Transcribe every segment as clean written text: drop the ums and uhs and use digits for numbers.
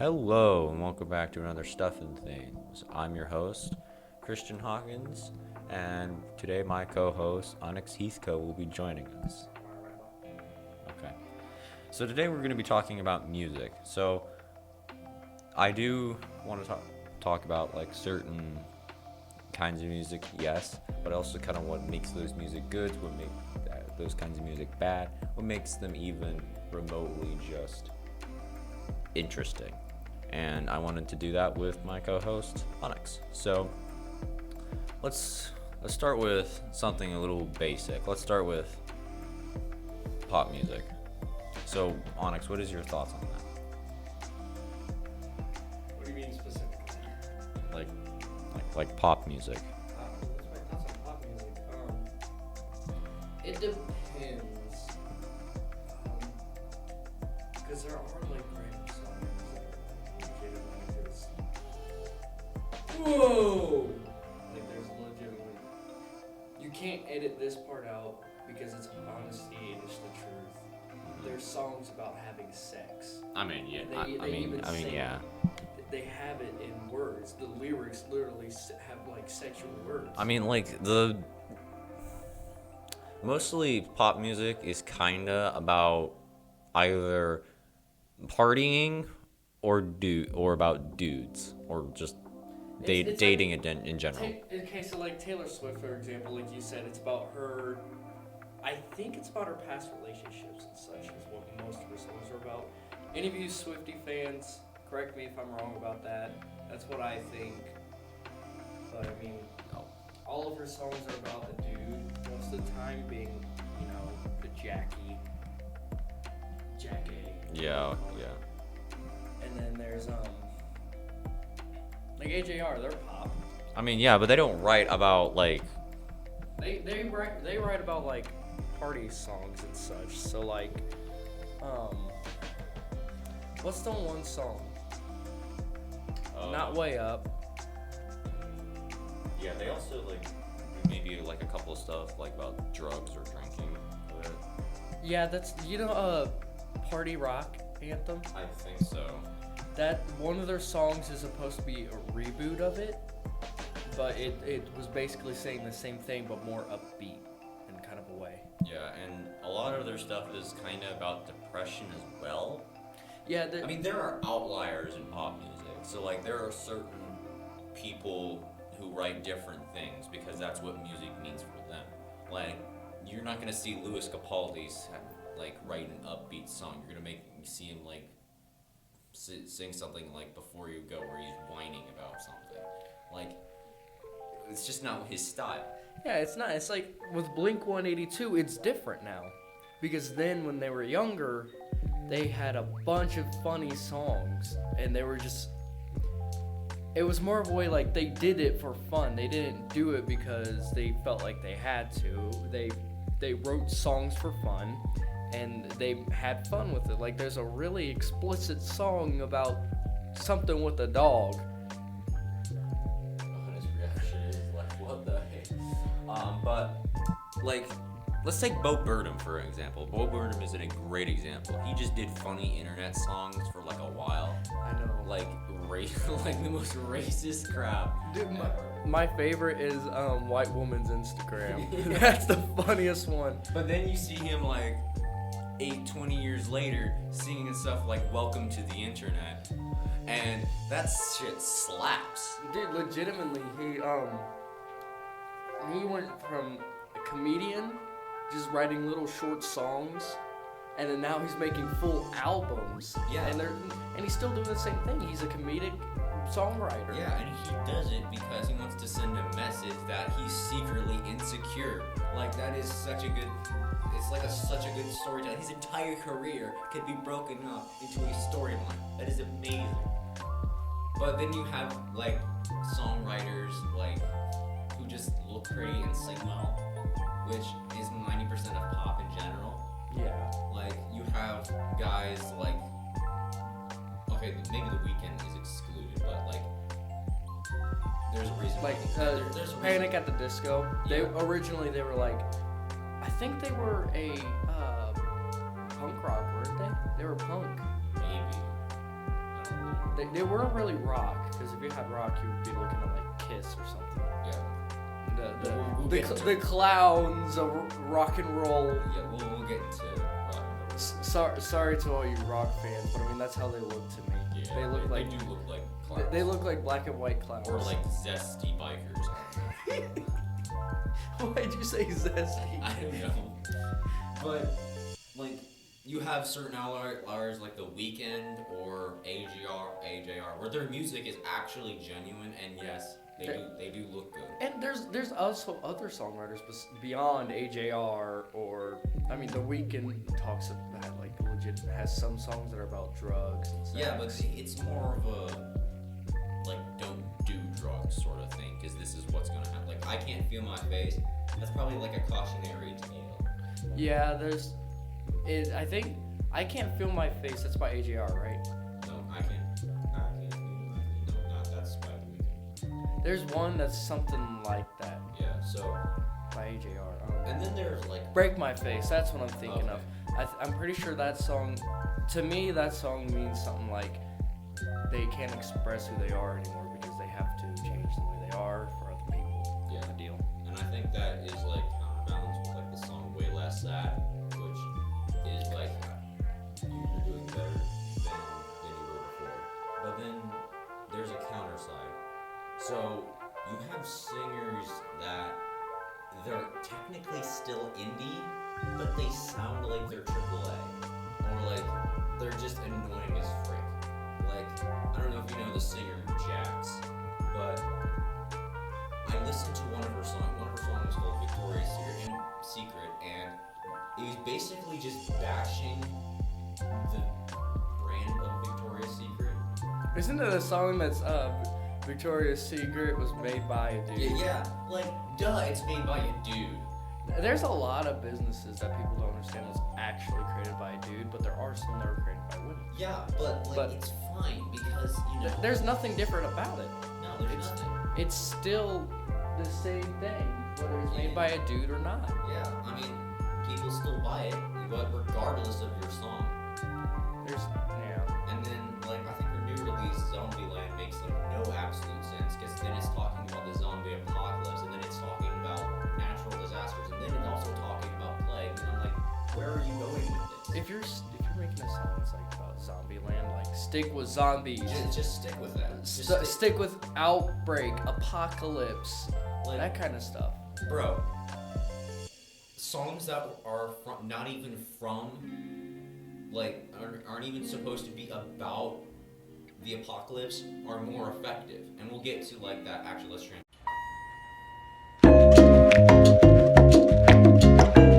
Hello, and welcome back to another Stuffin' Things. I'm your host, Christian Hawkins, and today my co-host, Onyx Heathcote, will be joining us. Okay. So today we're going to be talking about music. So I do want to talk about like certain kinds of music, yes, but also kind of what makes those music good, what makes those kinds of music bad, what makes them even remotely just interesting. And I wanted to do that with my co-host Onyx. So let's start with something a little basic. Let's start with pop music. So Onyx, what is your thoughts on that? What do you mean specifically? Like pop music. What's my thoughts on pop music? It depends. Because there are like random songs that are legitimately just whoa! Like there's legitimately you can't edit this part out because it's honesty and it's the truth. There's songs about having sex. I mean, yeah. Yeah. They have it in words. The lyrics literally have like sexual words. I mean, like mostly pop music is kinda about either partying or about dudes or just dating in general. Okay, so like Taylor Swift, for example, like you said, it's about her. I think it's about her past relationships and such is what most of her songs are about. Any of you Swiftie fans, correct me if I'm wrong about that. That's what I think. But I mean, all of her songs are about a dude. Most of the time being, the Jackie. Yeah. And then there's like AJR, they're pop. I mean, yeah, but they don't write about like. They write about like party songs and such. So like, what's the one song? Not Way Up. Yeah, they also like maybe like a couple of stuff like about drugs or drinking. Yeah, that's Party Rock Anthem. I think so. That one of their songs is supposed to be a reboot of it, but it was basically saying the same thing but more upbeat in kind of a way. Yeah, and a lot of their stuff is kind of about depression as well. Yeah, I mean, there are outliers in pop music. So like there are certain people who write different things because that's what music means for them. Like you're not gonna see Louis Capaldi like write an upbeat song. You're gonna see him like sing something like Before You Go where he's whining about something. Like it's just not his style. Yeah, it's not. It's like with Blink-182, it's different now. Because then when they were younger, they had a bunch of funny songs and they were just it was more of a way like they did it for fun. They didn't do it because they felt like they had to. They wrote songs for fun and they had fun with it. Like there's a really explicit song about something with a dog. His reaction is like, what the heck? But like, let's take Bo Burnham for example. Bo Burnham is a great example. He just did funny internet songs for like a while. I know. Like like the most racist crap. Dude, my favorite is White Woman's Instagram. That's the funniest one. But then you see him like 20 years later singing stuff like Welcome to the Internet. And that shit slaps. Dude, legitimately, he went from a comedian just writing little short songs, and then now he's making full albums. Yeah. And he's still doing the same thing. He's a comedic songwriter. Yeah, and he does it because he wants to send a message that he's secretly insecure. Like that is such a good. It's like such a good storytelling. His entire career could be broken up into a storyline. That is amazing. But then you have like songwriters like who just look pretty and sing well, which is 90% of pop in general. Yeah. Like you have guys like okay, maybe The Weeknd is excluded, but like there's a reason. Like there's a Panic reason. at the Disco. They originally they were like, I think they were a punk rock, weren't they? They were punk. Maybe. I don't really They weren't really rock, because if you had rock, you would be looking at like Kiss or something. Yeah. The clowns of rock and roll. Yeah, we'll get into rock and roll. Sorry to all you rock fans, but I mean that's how they look to me. Yeah, they look like they do look like clowns. They look like black and white clowns. Or like zesty bikers. Why'd you say zesty? I don't know. But like you have certain artists like The Weeknd or AJR, where their music is actually genuine, and yes, they do look good. And there's also other songwriters beyond AJR, or I mean The Weeknd talks about like legit has some songs that are about drugs and sex. Yeah, but see, it's more of a like don't do drugs sort of thing, because this is what's gonna happen. Like I can't feel my face. That's probably like a cautionary tale. Yeah, I think I Can't Feel My Face. That's by AJR, right? No, I can't feel my face. No, not that's by The Weeknd. There's one that's something like that. Yeah, so By AJR. and then there's like Break My Face. That's what I'm thinking Okay. of. I'm pretty sure that song, to me, that song means something like they can't express who they are anymore because they have to change the way they are for other people. Yeah. The deal. And I think that is like counterbalanced with like the song Way Less Sad, which is like you're doing better than you were before. But then there's a counter side. So you have singers that they're technically still indie, but they sound like they're AAA. Or like they're just annoying as frick. Like, I don't know if you know the singer Jax, but I listened to one of her songs. One of her songs was called Victoria's Secret, and it was basically just bashing the brand of Victoria's Secret. Isn't it a song that's Victoria's Secret was made by a dude? Yeah, like, duh, it's made by a dude. There's a lot of businesses that people don't understand was actually created by a dude, but there are some that are created by women. Yeah, but like, it's fine because, you know. There's nothing different about it. No, there's nothing. It's still the same thing, whether it's made by a dude or not. Yeah, I mean, people still buy it, but regardless of your song. Yeah. And then, like, I think her new release, Zombieland, makes like no absolute sense, because then it's talking about the zombie apocalypse, and then it's talking about natural disasters, and then it's also talking about plague. And I'm like, where are you going with this? If you're making a song that's like about Zombieland, like stick with zombies. Just stick with that. Stick with outbreak, apocalypse, like, that kind of stuff. Bro, songs that are from, not even from, like, aren't even supposed to be about the apocalypse are more effective. And we'll get to, like, that. Actually, let's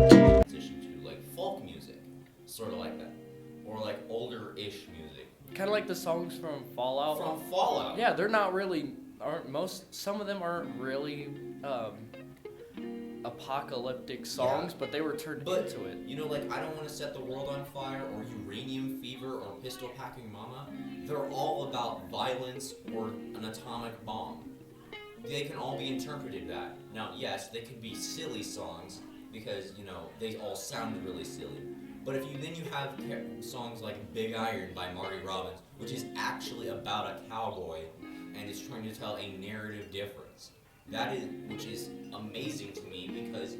transition to, like, folk music. Sort of like that. Or, like, older-ish music. Kind of like the songs from Fallout. From Fallout. Yeah, they're not really, some of them aren't really apocalyptic songs, Yeah. but they were turned into it. You know, like, I Don't Want to Set the World on Fire, or Uranium Fever, or Pistol Packing Mama, they're all about violence or an atomic bomb. They can all be interpreted that. Now, yes, they can be silly songs, because, you know, they all sound really silly. But if you have songs like Big Iron by Marty Robbins, which is actually about a cowboy, and is trying to tell a narrative difference. Which is amazing to me, because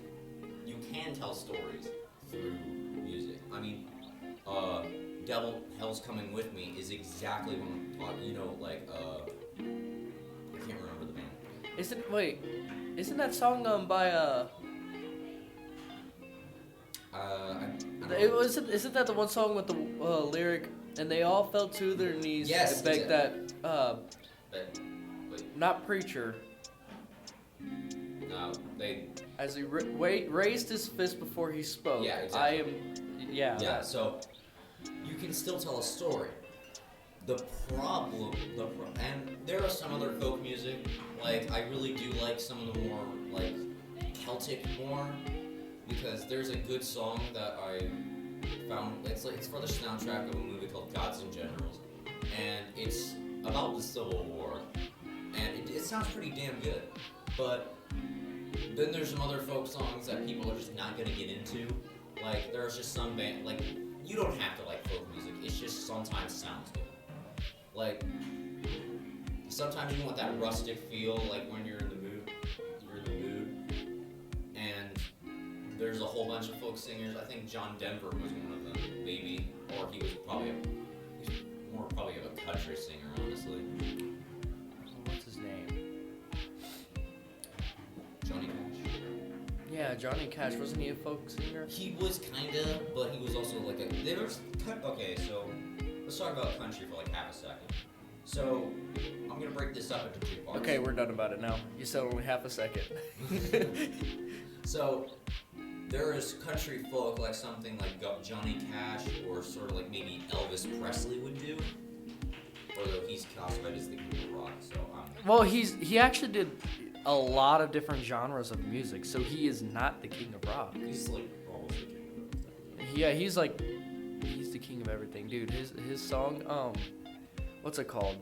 you can tell stories through music. I mean, Devil Hell's Coming With Me is exactly what I'm talking, you know, like, I can't remember the band. Isn't that song by isn't that the one song with the lyric, and they all fell to their knees Yes, and begged But not preacher, no, they. as he raised his fist before he spoke. Yeah, exactly. Yeah. So you can still tell a story. The problem, and there are some other folk music. Like, I really do like some of the more like Celtic more, because there's a good song that I found. It's for the soundtrack of a movie called Gods and Generals, and it's about the Civil War, and it sounds pretty damn good. But then there's some other folk songs that people are just not gonna get into. Like, there's just some band, like, you don't have to like folk music. It's just sometimes sounds good. Like, sometimes you want that rustic feel, like when you're in the mood. And there's a whole bunch of folk singers. I think John Denver was one of them, maybe. Or he was he's more probably of a country singer, honestly. What's his name? Johnny Cash. Yeah, Johnny Cash. Wasn't he a folk singer? He was kinda, but he was also like okay, so let's talk about country for like half a second. So I'm gonna break this up into two parts. Okay, we're done about it now. You said only half a second. So there is country folk, like something like Johnny Cash, or sort of like maybe Elvis Presley would do. Although he's classified as the king of rock, so Well, he actually did a lot of different genres of music, so he is not the king of rock. he's like almost the king of everything. Yeah, he's the king of everything, dude. His song, what's it called?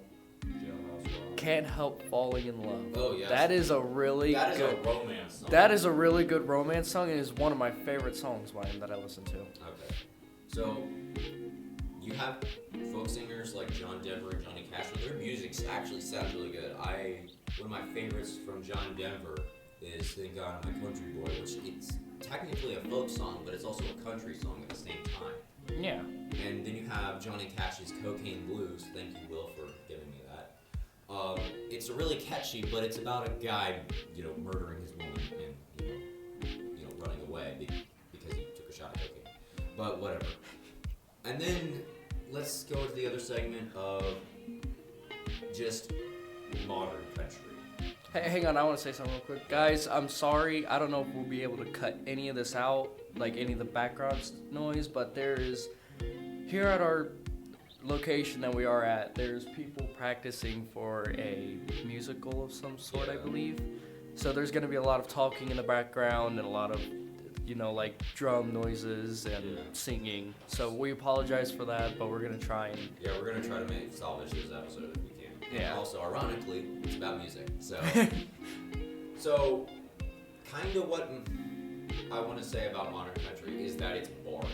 Can't Help Falling in Love. Oh yeah. That is a really That is good. a romance song. That is a really good romance song, and is one of my favorite songs by him that I listen to. Okay. So you have folk singers like John Denver and Johnny Cash, but their music actually sounds really good. One of my favorites from John Denver is Thank God I'm a Country Boy, which it's technically a folk song, but it's also a country song at the same time. Yeah. And then you have Johnny Cash's Cocaine Blues. Thank you, Will, for giving me that. It's really catchy, but it's about a guy, murdering his woman and, running away because he took a shot at cocaine. But whatever. And then let's go to the other segment of just modern country. Hey, hang on, I want to say something real quick. Guys, I'm sorry. I don't know if we'll be able to cut any of this out, like any of the background noise, but there is, here at our location that we are at, there's people practicing for a musical of some sort, I believe. So there's going to be a lot of talking in the background and a lot of, like drum noises and singing. So we apologize for that, but we're going to try and... Yeah, we're going to try to salvage this episode if we can. Yeah. And also, ironically, it's about music. So kind of what I want to say about modern country is that it's boring.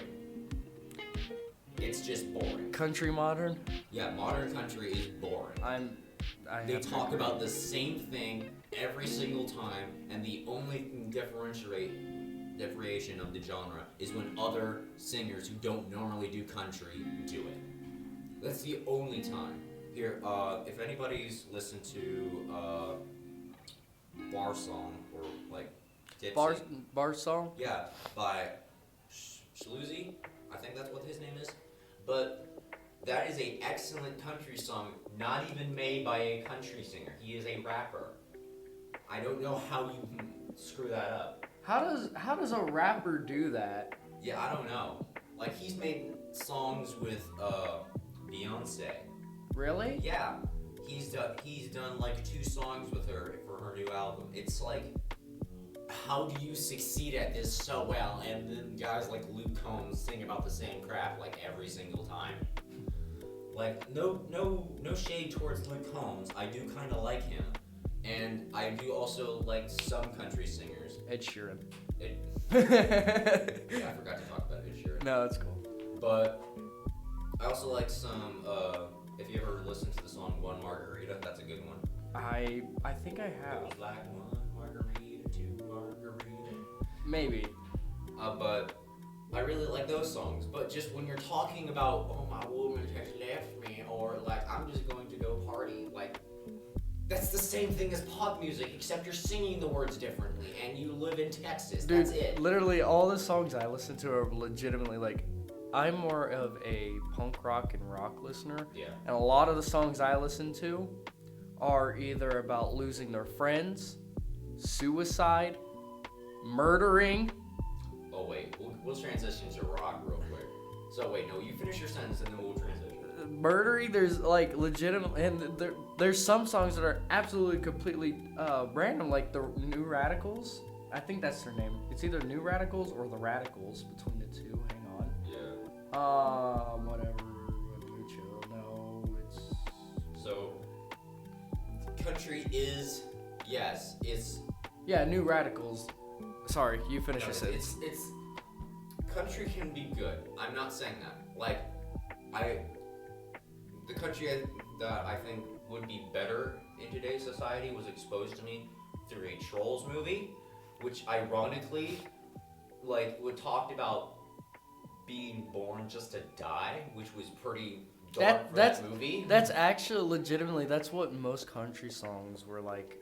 It's just boring. Country modern? Yeah, modern country is boring. They talk about the same thing every single time, and the only differentiation of the genre is when other singers who don't normally do country do it. That's the only time. Here, if anybody's listened to Bar Song or like Dipsy. Bar song? Yeah, by Shluzy, I think that's what his name is. But that is an excellent country song, not even made by a country singer. He is a rapper. I don't know how you screw that up. How does a rapper do that? Yeah, I don't know. Like, he's made songs with Beyonce. Really? Yeah, he's done like 2 songs with her for her new album. It's like, how do you succeed at this so well? And then guys like Luke Combs sing about the same crap like every single time. Like, no shade towards Luke Combs. I do kind of like him, and I do also like some country singers. Ed Sheeran. Yeah, I forgot to talk about Ed Sheeran. No, it's cool. But I also like some. If you ever listen to the song "One Margarita," that's a good one. I think I It have. was like 1 margarita, 2 margarita. Maybe. But I really like those songs. But just when you're talking about, oh, my woman has left me, or like, I'm just going to go party, like, that's the same thing as pop music, except you're singing the words differently, and you live in Texas. Dude, that's it. literally all the songs I listen to are legitimately like, I'm more of a punk rock and rock listener. Yeah. And a lot of the songs I listen to are either about losing their friends, suicide, murdering. Oh, wait. We'll transition to rock real quick. So, wait, no, you finish your sentence, and then we'll transition. Murdering, there's like legitimate, and there's some songs that are absolutely completely random, like the New Radicals. I think that's their name. It's either New Radicals or the Radicals, between the two. Hang on. Yeah. Whatever. Chill. No, it's. So, country is, yes, it's. Yeah, New Radicals. Sorry, you finish your sentence. It's country can be good. I'm not saying that. Like, the country that I think would be better in today's society was exposed to me through a Trolls movie, which ironically, like, would talked about being born just to die, which was pretty dark for that movie. That's actually legitimately that's what most country songs were like.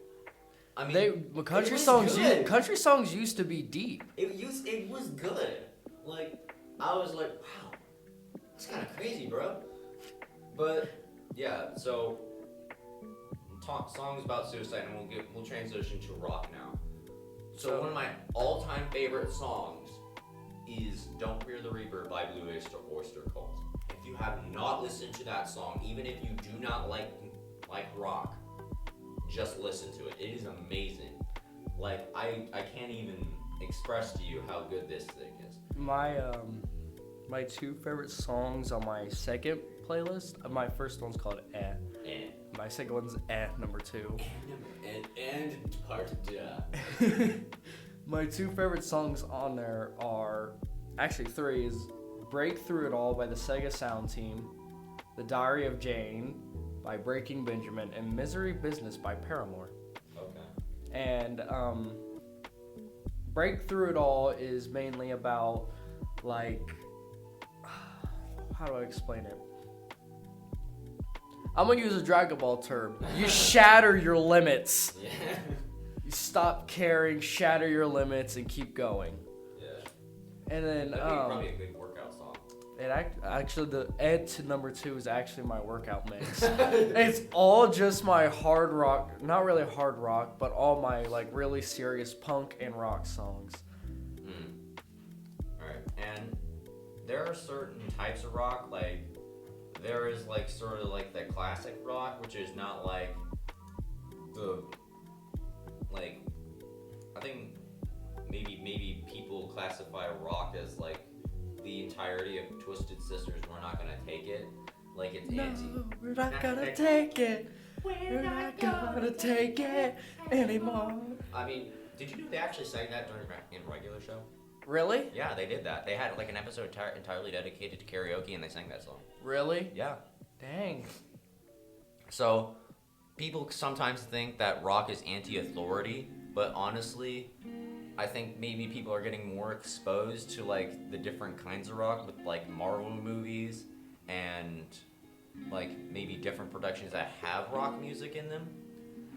I mean, country songs used to be deep. It was good. Like, I was like, wow, that's kind of crazy, bro. But yeah, so talk songs about suicide, and we'll transition to rock now. So one of my all-time favorite songs is "Don't Fear the Reaper" by Blue Oyster Cult. If you have not listened to that song, even if you do not like rock, just listen to it. It is amazing. Like, I can't even express to you how good this thing is. My two favorite songs on my second playlist. My first one's called Eh. My second one's number 2. And part duh. My two favorite songs on there are actually 3 is "Break Through It All" by the Sega Sound Team, "The Diary of Jane" by Breaking Benjamin, and "Misery Business" by Paramore. Okay. And "Break Through It All" is mainly about, like, how do I explain it? I'm gonna use a Dragon Ball term. You shatter your limits. Yeah. You stop caring, shatter your limits, and keep going. Yeah. And then That'd be probably a good workout song. Actually, the Ed to number 2 is actually my workout mix. It's all just my hard rock, not really hard rock, but all my like really serious punk and rock songs. Alright, and there are certain types of rock, like there is like sort of like the classic rock, which is not like the, like, I think maybe people classify rock as like the entirety of Twisted Sisters. We're not gonna take it. Like, it's anti. We're not gonna take it. We're not gonna take it anymore. I mean, did you know they actually sang that in regular show? Really? Yeah, they did that. They had like an episode entirely dedicated to karaoke, and they sang that song. Really? Yeah. Dang. So, people sometimes think that rock is anti-authority, but honestly, I think maybe people are getting more exposed to like the different kinds of rock with like Marvel movies and like maybe different productions that have rock music in them.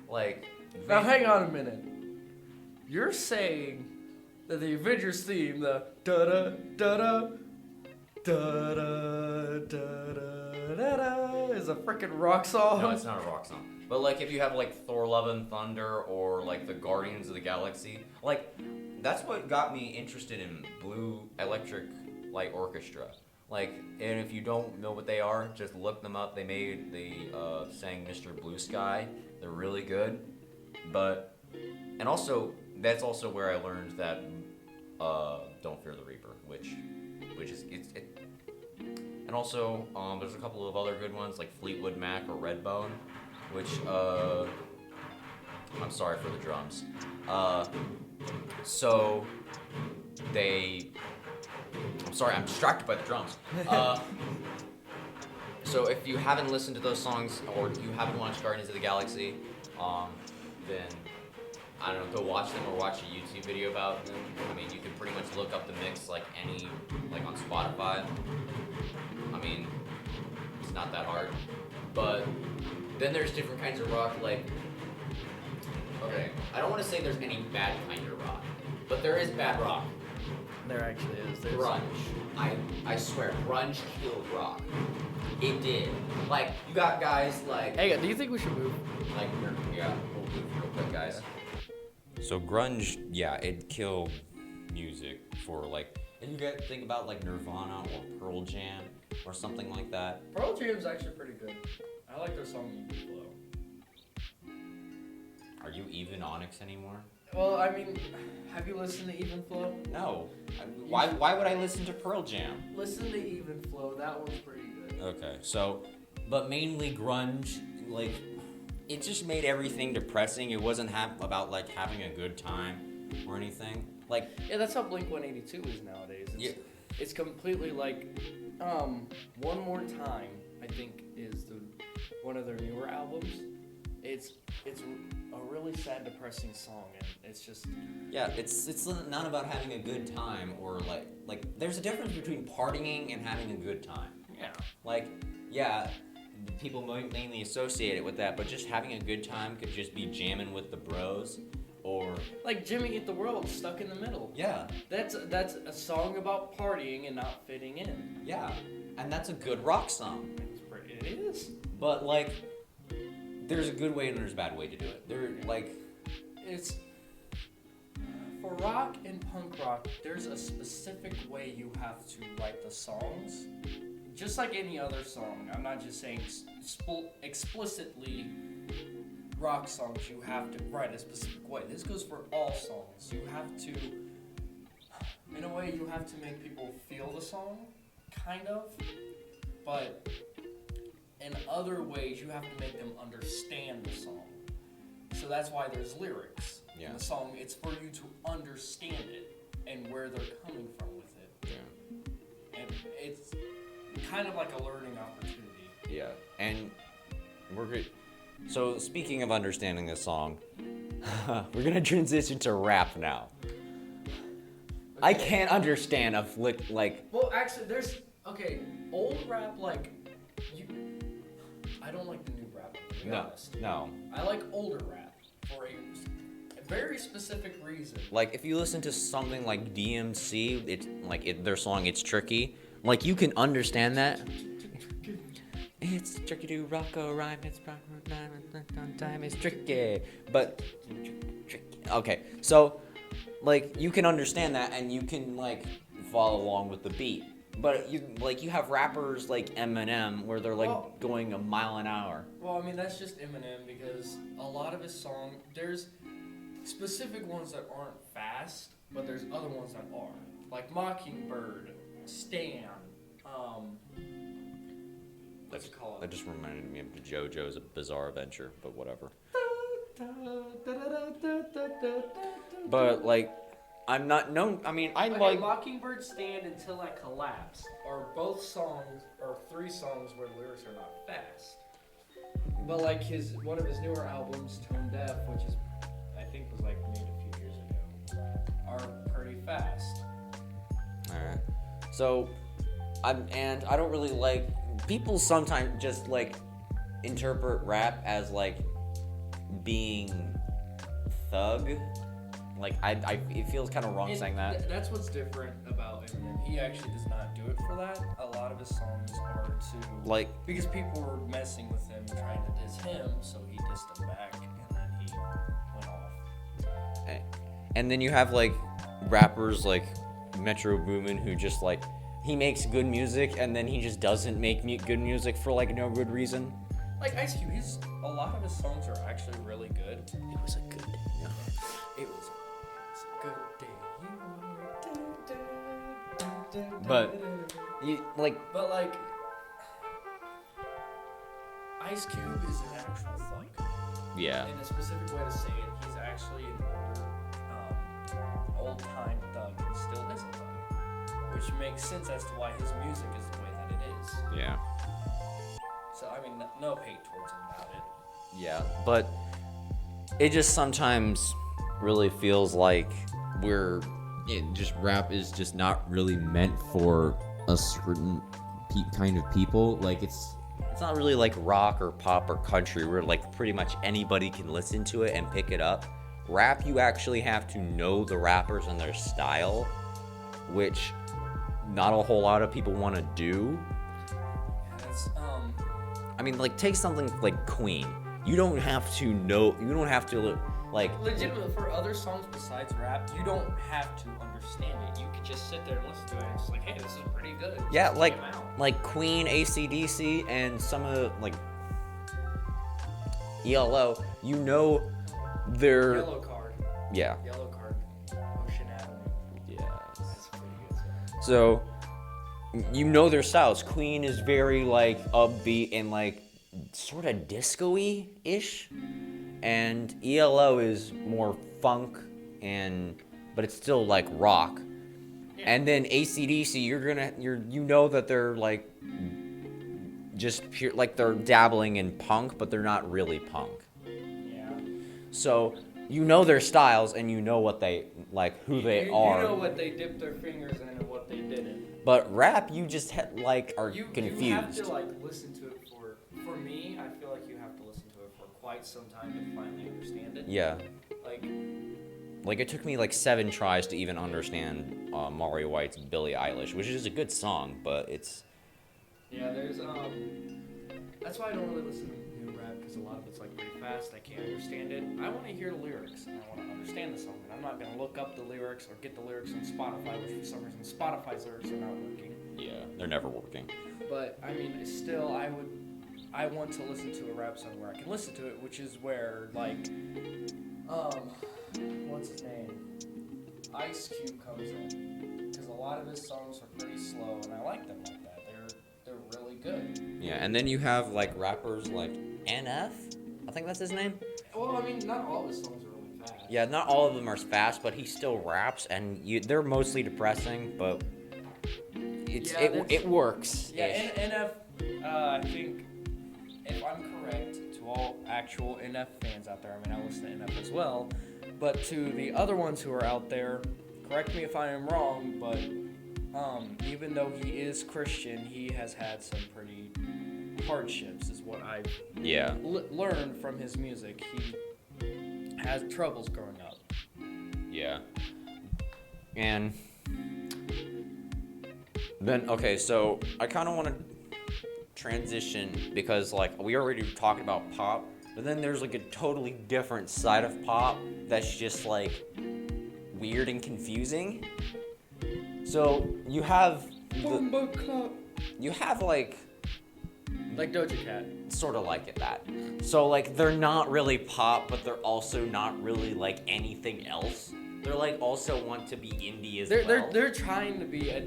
Like, Now hang on a minute. You're saying that the Avengers theme, the da-da, da-da, da-da, da-da, da-da, is a freaking rock song? No, it's not a rock song. But like if you have like Thor Love and Thunder or like the Guardians of the Galaxy, like that's what got me interested in Blue Electric Light Orchestra. Like, and if you don't know what they are, just look them up. They sang Mr. Blue Sky. They're really good. But, and also, that's also where I learned that Don't Fear the Reaper, which is, and also, there's a couple of other good ones like Fleetwood Mac or Redbone, which, I'm sorry for the drums. So, I'm sorry, I'm distracted by the drums. So if you haven't listened to those songs or you haven't watched Guardians of the Galaxy, then I don't know, go watch them or watch a YouTube video about them. I mean, you can pretty much look up the mix like on Spotify. I mean, it's not that hard. But then there's different kinds of rock, like, okay, I don't want to say there's any bad kind of rock, but there is bad rock. There actually is. There's Grunge. I swear, grunge killed rock. It did. Like, you got guys like... Hey, do you think we should move? Like, yeah, we'll move real quick, guys. So grunge, yeah, it killed music for like, and you get think about like Nirvana or Pearl Jam or something like that. Pearl Jam's actually pretty good. I like their song Even Flow. Are you even Onyx anymore? Well, I mean, have you listened to Even Flow? No. Why would I listen to Pearl Jam? Listen to Even Flow. That one's pretty good. Okay, so, but mainly grunge, like, it just made everything depressing. It wasn't about like having a good time or anything. Like, yeah, that's how Blink-182 is nowadays. It's completely like, One More Time. I think is one of their newer albums. It's a really sad, depressing song, and it's just it's not about having a good time or like there's a difference between partying and having a good time. People mainly associate it with that, but just having a good time could just be jamming with the bros, or like Jimmy Eat the World, Stuck in the Middle. Yeah, that's a song about partying and not fitting in. Yeah, and that's a good rock song. It is. But like, there's a good way and there's a bad way to do it. It's for rock and punk rock. There's a specific way you have to write the songs. Just like any other song, I'm not just saying explicitly rock songs, you have to write a specific way. This goes for all songs. You have to, in a way, you have to make people feel the song, kind of, but in other ways, you have to make them understand the song. So that's why there's lyrics in the song. It's for you to understand it and where they're coming from with it. Yeah. And it's kind of like a learning opportunity. Yeah, and we're good. So speaking of understanding this song, we're gonna transition to rap now. Okay. I can't understand a flick like. Well, actually, there's old rap I don't like the new rap. To be honest. No. I like older rap for a very specific reason. Like if you listen to something like DMC, their song "It's Tricky." Like, you can understand that. It's tricky to rock a rhyme, it's time, it's tricky. But, okay, so, like, you can understand that and you can, like, follow along with the beat. But, you have rappers like Eminem where they're, going a mile an hour. Well, I mean, that's just Eminem because a lot of his songs, there's specific ones that aren't fast, but there's other ones that are. Like Mockingbird. Stan, what's it called? That just reminded me of the JoJo's Bizarre Adventure, but whatever. But like, I'm not known. I mean, I like Mockingbird, Stand Until I Collapse are both songs or 3 songs where the lyrics are not fast. But like one of his newer albums, Tone Deaf, which is I think was like made a few years ago, are pretty fast. All right. So, I don't really like, people sometimes just like interpret rap as like being thug. Like it feels kind of wrong saying that. That's what's different about Eminem. He actually does not do it for that. A lot of his songs are to because people were messing with him, trying to diss him, so he dissed them back, and then he went off. And then you have like rappers like Metro Boomin who just like he makes good music and then he just doesn't make good music for like no good reason. Like Ice Cube, a lot of his songs are actually really good. It was a good day. No. It was a good day. But Ice Cube is an actual thug. Yeah. In a specific way to say it, he's actually an old-time thug and still is a thug, which makes sense as to why his music is the way that it is. Yeah. So, I mean, no hate towards him about it. Yeah, but it just sometimes really feels like rap is just not really meant for a certain kind of people. Like it's not really like rock or pop or country where like pretty much anybody can listen to it and pick it up. Rap, you actually have to know the rappers and their style, which not a whole lot of people want to do. I mean, like, take something like Queen. You don't have to know, Legitimately, for other songs besides rap, you don't have to understand it. You can just sit there and listen to it and it's like, hey, this is pretty good. Yeah, like Queen, AC/DC, and some of the, like, ELO, you know their... Yellow Card. Yeah. Yellow Card. Ocean Avenue. Yes. That's a pretty good song. So, you know their styles. Queen is very, like, upbeat and, like, sort of disco-y-ish. And ELO is more funk, but it's still, like, rock. Yeah. And then AC/DC, you know that they're, like, just pure, like they're dabbling in punk, but they're not really punk. Yeah. So you know their styles and you know what they like, who they are. You know what they dipped their fingers in and what they didn't. But rap, you just are confused. You have to like listen to it for me. I feel like you have to listen to it for quite some time to finally understand it. Yeah. Like it took me like 7 tries to even understand Mario White's Billie Eilish, which is a good song, but it's. Yeah, there's that's why I don't really listen to new rap, because a lot of it's like pretty fast. I can't understand it. I want to hear the lyrics and I want to understand the song. And I'm not gonna look up the lyrics or get the lyrics on Spotify, which for some reason Spotify's lyrics are not working. Yeah, they're never working. But I mean, still, I want to listen to a rap song where I can listen to it, which is where like what's his name? Ice Cube comes in, because a lot of his songs are pretty slow, and I like them like that. They're really good. Yeah, and then you have like rappers like NF, I think that's his name. Well, I mean, not all his songs are really fast. Yeah, not all of them are fast, but he still raps, and they're mostly depressing, but it works. Yeah, NF, I think, if I'm correct, to all actual NF fans out there, I mean, I listen to NF as well, but to the other ones who are out there, correct me if I am wrong, but even though he is Christian, he has had some pretty hardships, is what I've learned from his music. He has troubles growing up. Yeah. And then, okay, so I kind of want to transition, because like we already talked about pop, but then there's like a totally different side of pop that's just like weird and confusing. So you have like Doja Cat. Sort of like that. So like they're not really pop, but they're also not really like anything else. They're like also want to be indie as well. They're trying to be a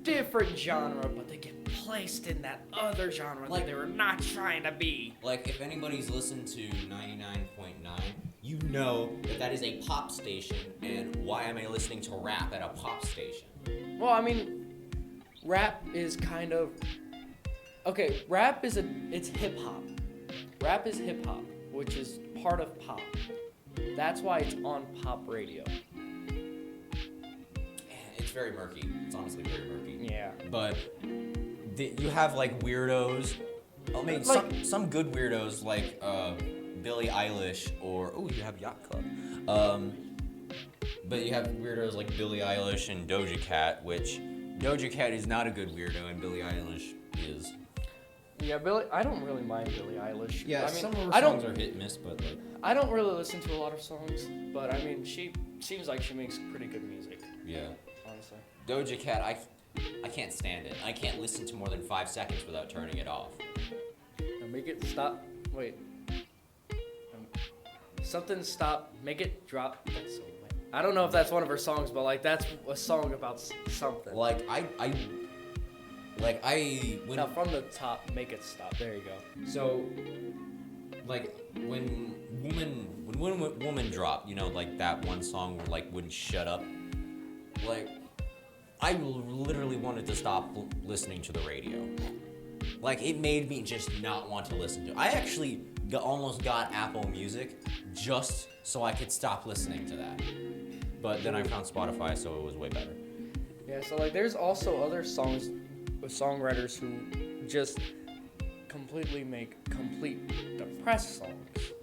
different genre, but they get placed in that other genre like they were not trying to be. Like, if anybody's listened to 99.9, you know that is a pop station, and why am I listening to rap at a pop station? Well, I mean, rap is kind of... Okay, rap is it's hip-hop. Rap is hip-hop, which is part of pop. That's why it's on pop radio. It's very murky. It's honestly very murky. Yeah. But you have like weirdos. I mean, Like- some good weirdos like Billie Eilish, or you have Yacht Club. But you have weirdos like Billie Eilish and Doja Cat, which Doja Cat is not a good weirdo, and Billie Eilish is. Yeah, I don't really mind Billie Eilish. Yeah, I mean, some of her I songs don't, are hit and miss, but like. I don't really listen to a lot of songs, but I mean, she seems like she makes pretty good music. Yeah. Honestly. Doja Cat, I can't stand it. I can't listen to more than 5 seconds without turning it off. Now make it stop. Wait. Something stop. Make it drop. That's so lame. I don't know if that's one of her songs, but like that's a song about something. Like when Now from the top, make it stop. There you go. so like when woman drop, you know, like that one song where like wouldn't shut up. Like I literally wanted to stop listening to the radio. Like it made me just not want to listen to it. I actually almost got Apple Music just so I could stop listening to that. But then I found Spotify, so it was way better. Yeah. So like, there's also other songs with songwriters who just completely make complete depressed songs.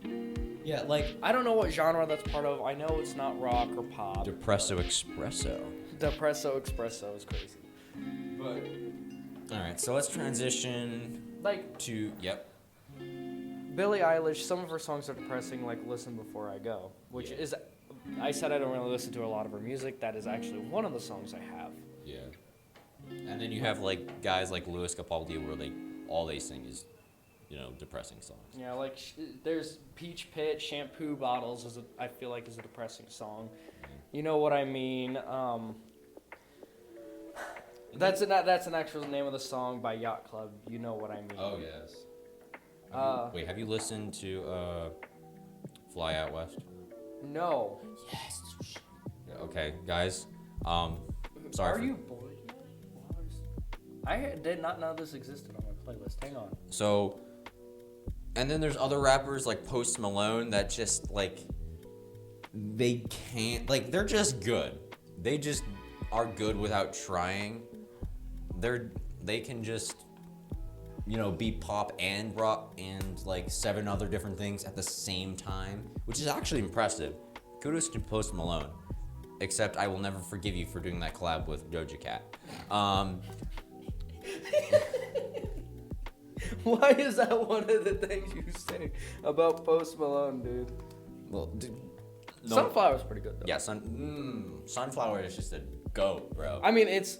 Yeah, like I don't know what genre that's part of. I know it's not rock or pop. Depresso Espresso. Depresso Espresso is crazy. but All right, so let's transition Like to Billie Eilish, some of her songs are depressing, like Listen Before I Go, which is, I said I don't really listen to a lot of her music. That is actually one of the songs I have. Yeah. And then you have like guys like Louis Capaldi where all they sing is, depressing songs. Yeah, like there's Peach Pit, Shampoo Bottles I feel like is a depressing song. You know what I mean? That's an actual name of the song by Yacht Club. You know what I mean? oh yes. Wait, have you listened to Fly Out West? No. Yes. Okay, guys. Sorry. Are you bored? I did not know this existed on my playlist. Hang on. So, and then there's other rappers like Post Malone that just like, they can't, like, they're just good. They just are good without trying. They can just, you know, be pop and rock and like 7 other different things at the same time, which is actually impressive. Kudos to Post Malone. Except I will never forgive you for doing that collab with Doja Cat. Why is that one of the things you say about Post Malone, dude? Well, no. Sunflower's pretty good though. Yeah, Sunflower is just a goat, bro. I mean, it's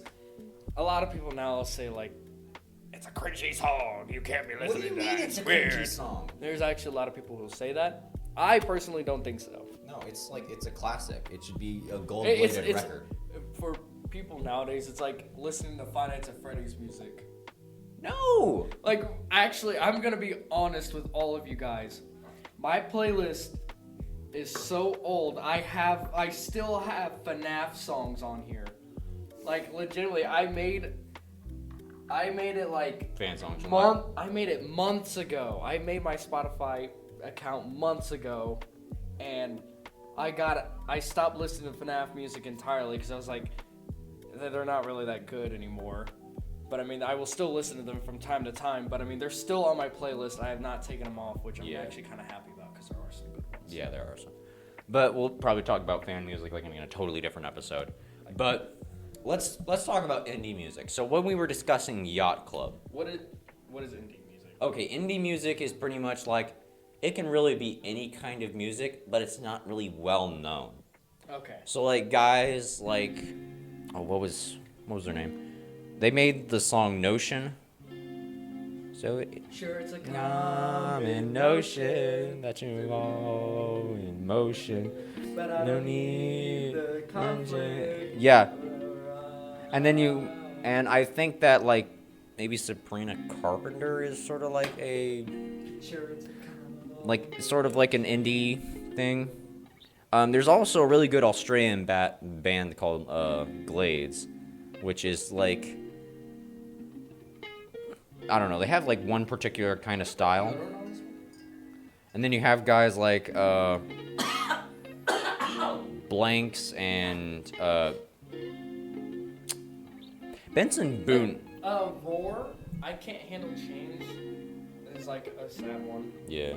a lot of people now will say like, it's a cringy song. You can't be listening to that. It's a weird cringy song? There's actually a lot of people who say that. I personally don't think so. No, it's like, it's a classic. It should be a gold-plated record. For people nowadays, it's like listening to Five Nights at Freddy's music. No! Like, actually, I'm gonna be honest with all of you guys. My playlist is so old. I still have FNAF songs on here. Like, legitimately, I made it like Fan songs. I made it months ago. I made my Spotify account months ago, and I stopped listening to FNAF music entirely because I was like, they're not really that good anymore. But I mean, I will still listen to them from time to time. But I mean, they're still on my playlist. I have not taken them off, which I'm actually kind of happy about because there are some good ones. Yeah, there are some. But we'll probably talk about fan music like in a totally different episode. But let's talk about indie music. So when we were discussing Yacht Club. What is indie music? Okay, indie music is pretty much like, it can really be any kind of music, but it's not really well known. Okay. So like guys like, what was their name? They made the song Notion. So Sure, it's a common notion that you're all in motion. But I No don't need the conflict. Yeah. And I think that like maybe Sabrina Carpenter is sort of like Sure, it's a common like sort of like an indie thing. There's also a really good Australian band called Glades, which is like, I don't know, they have like one particular kind of style. And then you have guys like Blanks and Benson Boone. Roar, I Can't Handle Change is like a sad one. Yeah.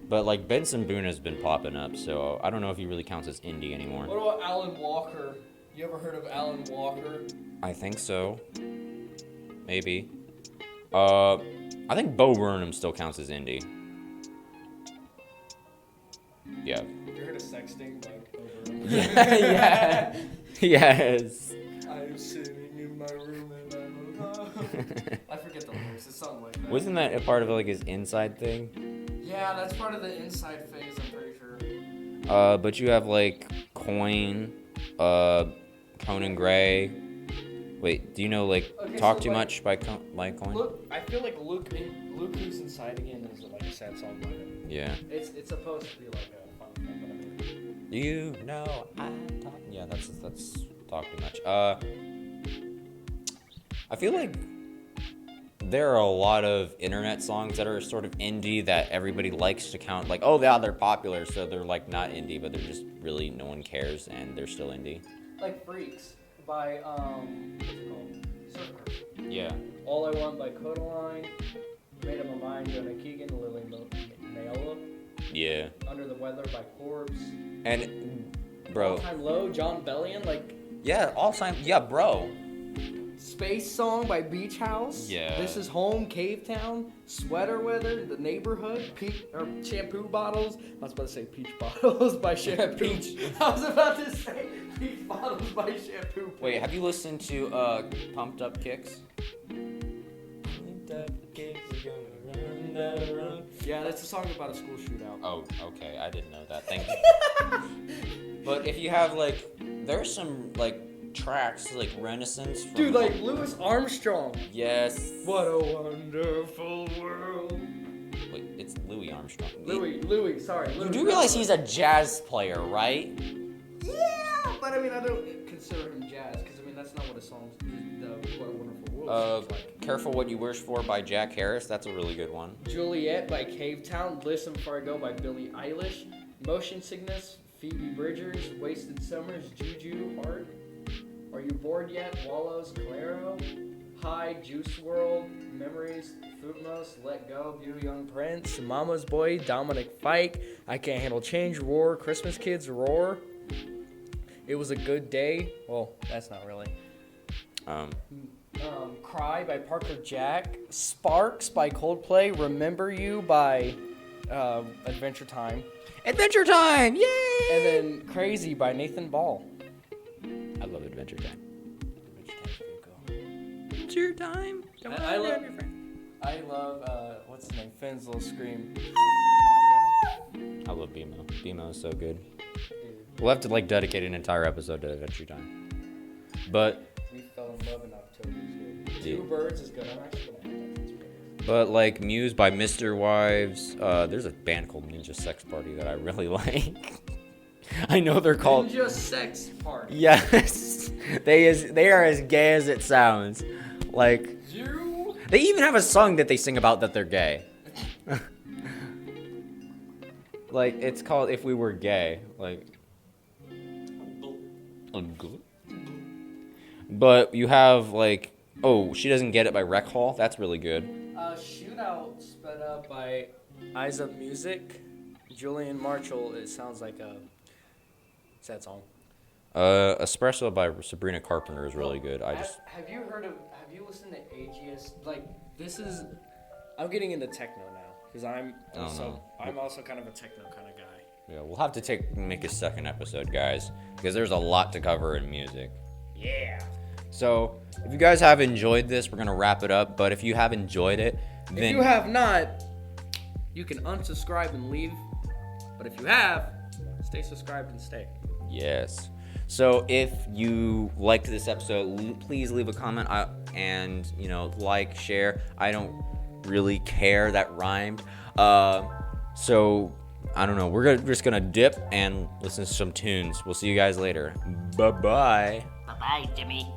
But like Benson Boone has been popping up, so I don't know if he really counts as indie anymore. What about Alan Walker? You ever heard of Alan Walker? I think so. Maybe. I think Bo Burnham still counts as indie. Yeah. You heard of Sexting by Over? Yeah. Yes. I'm sitting in my room and I'm alone. I forget the lyrics. It's something like that. Wasn't that a part of like his inside thing? Yeah, that's part of the inside phase, I'm pretty sure. But you have like Coin, Conan Gray. Wait, do you know like Talk so, Too like, Much by Coin? Look, I feel like Luke Who's Inside Again is like a sad song by him. Yeah. It's supposed to be like a fun thing, but I mean, You know I talk. Yeah, that's Talk Too Much. I feel like there are a lot of internet songs that are sort of indie that everybody likes to count. Like, oh yeah, they're popular, so they're like not indie, but they're just really no one cares and they're still indie. like Freaks by what's it called? Surfer. Yeah. All I Want by Codaline, Made Up My Mind, Jonah Keegan, Lily Naola, Yeah. Under the Weather by Corpse, And bro. All Time Low, John Bellion, like Yeah, all time. Yeah, bro. Space Song by Beach House. Yeah. This Is Home, Cave Town, Sweater Weather, The Neighborhood, Shampoo Bottles. I was about to say Peach Bottles by Shampoo. Peach. I was about to say Peach Bottles by Shampoo. Wait, have you listened to Pumped Up Kicks? Pumped Up Kicks are gonna run the road. Yeah, that's a song about a school shootout. Oh, okay. I didn't know that. Thank you. But if you have like, there's some like tracks like Renaissance. From, Dude, like Louis Armstrong. Yes. What a wonderful world. Wait, it's Louis Armstrong. Louis, sorry. You Louis do realize Armstrong. he's a jazz player, right? Yeah, but I mean, I don't consider him jazz because I mean that's not what a song. What a Wonderful World sounds like. Careful What You Wish For by Jack Harris. That's a really good one. Juliet by Cavetown. Listen Before I Go by Billie Eilish. Motion Sickness, Phoebe Bridgers. Wasted Summers, Juju Heart. Are You Bored Yet? Wallows, Claro. High, Juice WRLD, Memories, Thutmose, Let Go, Beauty Young Prince, Mama's Boy, Dominic Fike, I Can't Handle Change, Roar, Christmas Kids, Roar. It Was a Good Day. Well, that's not really. Cry by Parker Jack. Sparks by Coldplay. Remember You by Adventure Time. Adventure Time! Yay! And then Crazy by Nathan Ball. I love Adventure Time. Adventure Time. I love your friend. I love, what's his name? Finn's little scream. I love BMO. BMO is so good. We'll have to dedicate an entire episode to Adventure Time. But We Fell in Love in October is good. Two Birds is good. I'm actually gonna have that. But Muse by Mr. Wives. There's a band called Ninja Sex Party that I really like. I know they're called Ninja Sex Party. Yes. They are as gay as it sounds. They even have a song that they sing about that they're gay. It's called If We Were Gay. But you have oh, She Doesn't Get It by Rec Hall. That's really good. Shootout sped up by Eyes Up Music. Julian Marshall. It sounds like a sad song. Espresso by Sabrina Carpenter is really good. Have you listened to AGS? This is, I'm getting into techno now because I'm also kind of a techno kind of guy. Yeah, we'll have to make a second episode, guys, because there's a lot to cover in music. Yeah. So if you guys have enjoyed this, we're gonna wrap it up. But if you have enjoyed it, then if you have not, you can unsubscribe and leave. But if you have, stay subscribed and stay. Yes. So if you liked this episode, please leave a comment and share. I don't really care. That rhymed. So I don't know. We're just gonna dip and listen to some tunes. We'll see you guys later. Bye bye. Bye-bye, Jimmy.